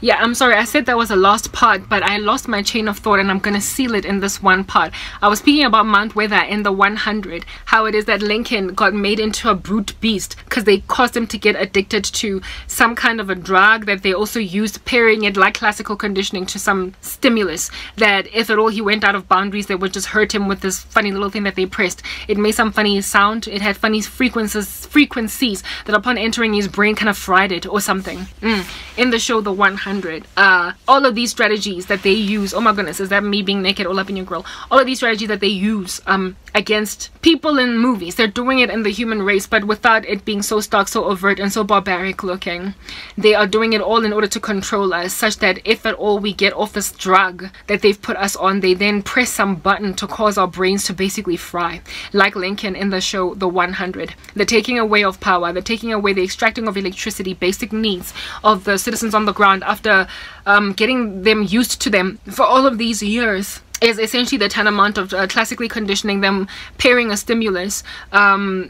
Yeah, I'm sorry, I said that was a lost part, but I lost my chain of thought and I'm gonna seal it in this one part. I was speaking about Mount Weather in the 100, how it is that Lincoln got made into a brute beast because they caused him to get addicted to some kind of a drug that they also used, pairing it like classical conditioning to some stimulus, that if at all he went out of boundaries, they would just hurt him with this funny little thing that they pressed. It made some funny sound, it had funny frequencies that upon entering his brain kind of fried it or something. In the show The 100, all of these strategies that they use, oh my goodness, is that me being naked all up in your grill? All of these strategies that they use against people in movies, they're doing it in the human race, but without it being so stark, so overt, and so barbaric looking. They are doing it all in order to control us, such that if at all we get off this drug that they've put us on, they then press some button to cause our brains to basically fry, like Lincoln in the show The 100. The taking away of power, the taking away, the extracting of electricity, basic needs of the citizens on the ground after getting them used to them for all of these years, is essentially the tantamount of classically conditioning them, pairing a stimulus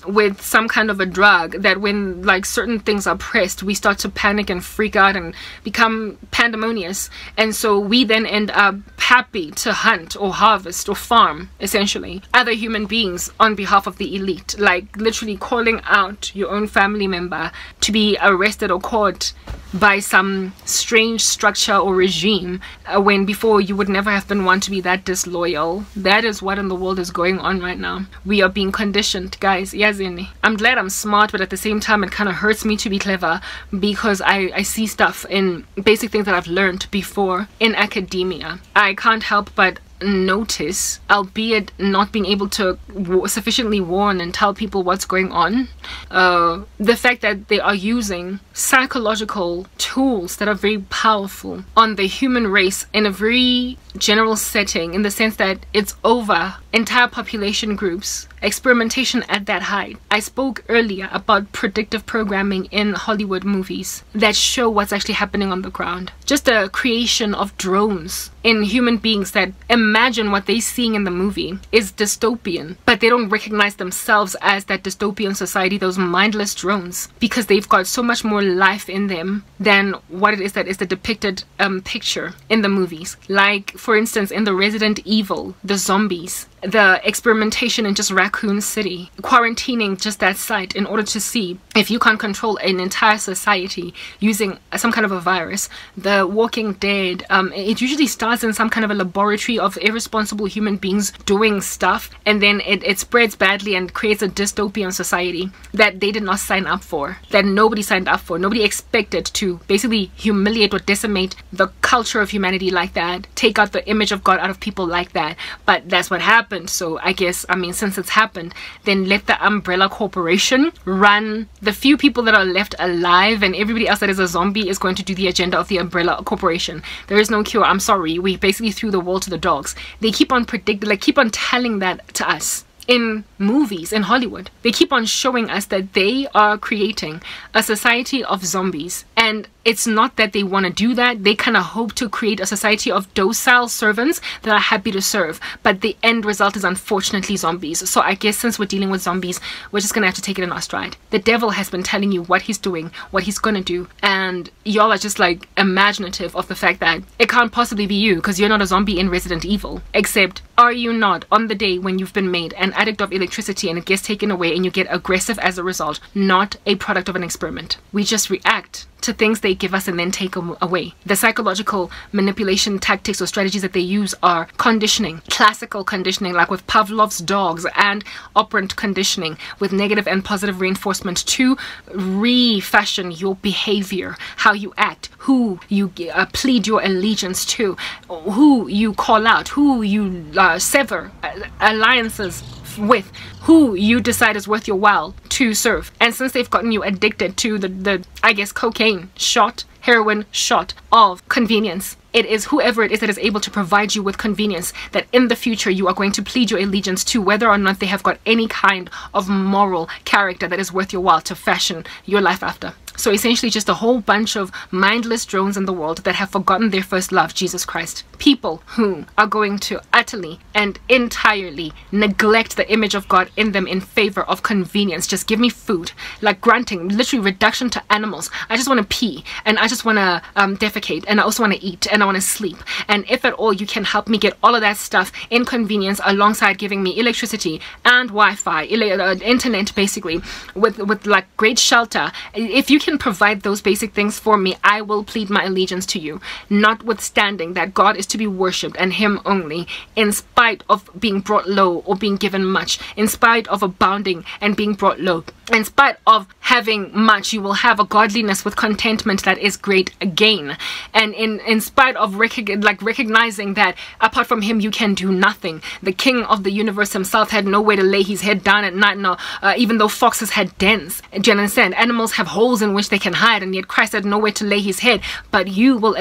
with some kind of a drug that when like certain things are pressed, we start to panic and freak out and become pandemonious, and so we then end up happy to hunt or harvest or farm essentially other human beings on behalf of the elite, like literally calling out your own family member to be arrested or caught by some strange structure or regime when before you would never have been one to be that disloyal. That is what in the world is going on right now. We are being conditioned, guys. Yazini. I'm glad I'm smart, but at the same time it kind of hurts me to be clever, because I see stuff in basic things that I've learned before in academia. I can't help but notice, albeit not being able to sufficiently warn and tell people what's going on, the fact that they are using psychological tools that are very powerful on the human race in a very general setting, in the sense that it's over entire population groups, experimentation at that height. I spoke earlier about predictive programming in Hollywood movies that show what's actually happening on the ground. Just a creation of drones in human beings that imagine what they're seeing in the movie is dystopian, but they don't recognize themselves as that dystopian society, those mindless drones, because they've got so much more life in them than what it is that is the depicted picture in the movies. Like, for instance, in the Resident Evil, the zombies, the experimentation in just Raccoon City, quarantining just that site in order to see if you can't control an entire society using some kind of a virus. The Walking Dead, it usually starts in some kind of a laboratory of irresponsible human beings doing stuff, and then it spreads badly and creates a dystopian society that they did not sign up for, that nobody signed up for. Nobody expected to basically humiliate or decimate the culture of humanity like that, take out the image of God out of people like that, but that's what happened. So I guess, I mean, since it's happened, then let the umbrella corporation run the few people that are left alive, and everybody else that is a zombie is going to do the agenda of the umbrella corporation. There is no cure. I'm sorry, we basically threw the world to the dogs. They keep on keep on telling that to us in movies in Hollywood. They keep on showing us that they are creating a society of zombies, and it's not that they want to do that. They kind of hope to create a society of docile servants that are happy to serve, but the end result is unfortunately zombies. So I guess since we're dealing with zombies, we're just gonna have to take it in our stride. The devil has been telling you what he's doing, what he's gonna do, and y'all are just like imaginative of the fact that it can't possibly be you because you're not a zombie in Resident Evil. Except, are you not on the day when you've been made an addict of electricity and it gets taken away and you get aggressive as a result, not a product of an experiment? We just react to things they give us and then take away. The psychological manipulation tactics or strategies that they use are conditioning, classical conditioning, like with Pavlov's dogs, and operant conditioning with negative and positive reinforcement to refashion your behavior, how you act, who you plead your allegiance to, who you call out, who you sever alliances with, who you decide is worth your while to serve. And since they've gotten you addicted to the I guess cocaine shot, heroin shot of convenience, it is whoever it is that is able to provide you with convenience that in the future you are going to plead your allegiance to, whether or not they have got any kind of moral character that is worth your while to fashion your life after. So essentially just a whole bunch of mindless drones in the world that have forgotten their first love, Jesus Christ. People who are going to utterly and entirely neglect the image of God in them in favor of convenience. Just give me food, like grunting, literally reduction to animals. I just want to pee, and I just want to defecate, and I also want to eat, and I want to sleep. And if at all you can help me get all of that stuff, inconvenience, alongside giving me electricity and Wi-Fi, internet, basically, with like great shelter, if you can provide those basic things for me, I will plead my allegiance to you, notwithstanding that God is to be worshipped and him only, in spite of being brought low or being given much, in spite of abounding and being brought low. In spite of having much, you will have a godliness with contentment that is great again. And in spite of recognizing that apart from him you can do nothing. The king of the universe himself had nowhere to lay his head down at night. No, even though foxes had dens, do you understand? Animals have holes in which they can hide, and yet Christ had nowhere to lay his head. But you will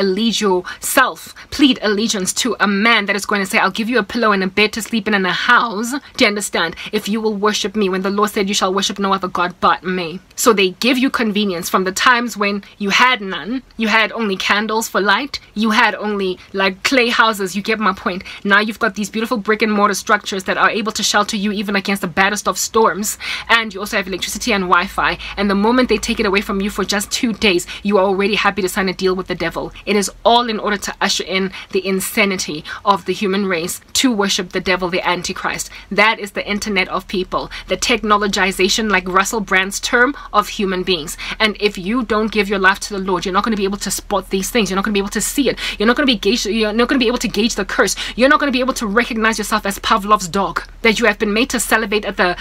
plead allegiance to a man that is going to say, I'll give you a pillow and a bed to sleep in and a house. Do you understand? If you will worship me, when the Lord said you shall worship no other God but me. So they give you convenience from the times when you had none. You had only candles for light. You had only like clay houses. You get my point. Now you've got these beautiful brick and mortar structures that are able to shelter you even against the baddest of storms. And you also have electricity and Wi-Fi. And the moment they take it away from you for just 2 days, you are already happy to sign a deal with the devil. It is all in order to usher in the insanity of the human race to worship the devil, the Antichrist. That is the internet of people. The technologization, like Russell Brand's term, of human beings. And if you don't give your life to the Lord, you're not going to be able to spot these things. You're not going to be able to see it. You're not going to be able to gauge the curse. You're not going to be able to recognize yourself as Pavlov's dog, that you have been made to salivate at the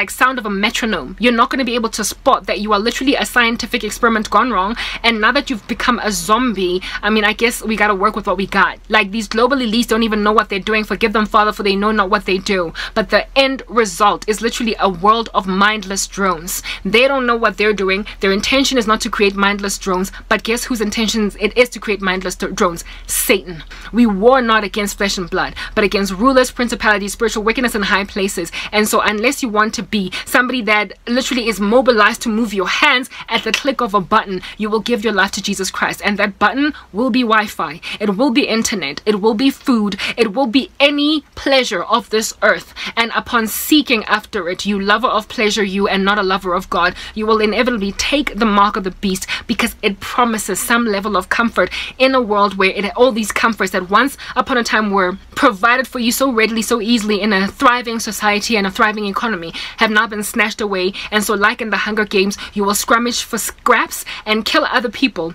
sound of a metronome. You're not going to be able to spot that you are literally a scientific experiment gone wrong. And now that you've become a zombie, I mean, I guess we got to work with what we got. Like, these global elites don't even know what they're doing. Forgive them, Father, for they know not what they do. But the end result is literally a world of mindless drones. They don't know what they're doing. Their intention is not to create mindless drones, but guess whose intentions it is to create mindless drones? Satan. We war not against flesh and blood, but against rulers, principalities, spiritual wickedness in high places. And so unless you want to be somebody that literally is mobilized to move your hands at the click of a button, you will give your life to Jesus Christ. And that button will be Wi-Fi. It will be internet. It will be food. It will be any pleasure of this earth. And upon seeking after it, you lover of pleasure, you, and not a lover of God, you will inevitably take the mark of the beast, because it promises some level of comfort in a world where all these comforts that once upon a time were provided for you so readily, so easily in a thriving society and a thriving economy have now been snatched away. And so, like in the Hunger Games, you will scrummage for scraps and kill other people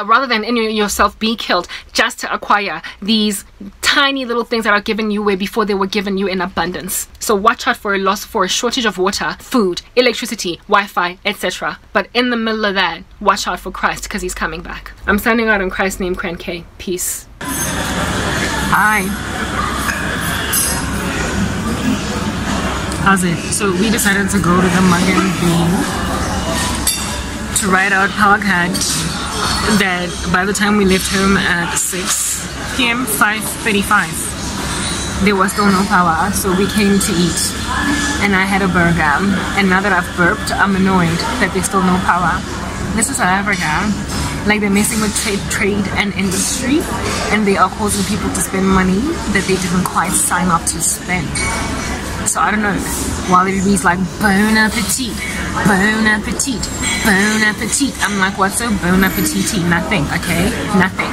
rather than yourself be killed, just to acquire these tiny little things that are given you where before they were given you in abundance. So watch out for a loss, for a shortage of water, food, electricity, Wi-Fi, etc. But in the middle of that, watch out for Christ, because he's coming back. I'm signing out in Christ's name, Cn'T. Peace. Hi. How's it? So we decided to go to the Mug and Bean to ride out podcast that by the time we left home at 6 p.m, 5:35, there was still no power. So we came to eat, and I had a burger. And now that I've burped, I'm annoyed that there's still no power. This is South Africa. Like, they're messing with trade and industry, and they are causing people to spend money that they didn't quite sign up to spend. So I don't know, while everybody's like, bon appetit, bon appetit, bon appetit. I'm like, what's so bon appetit? Nothing, okay? Nothing.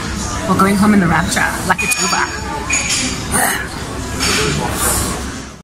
We're going home in the rapture, like it's over.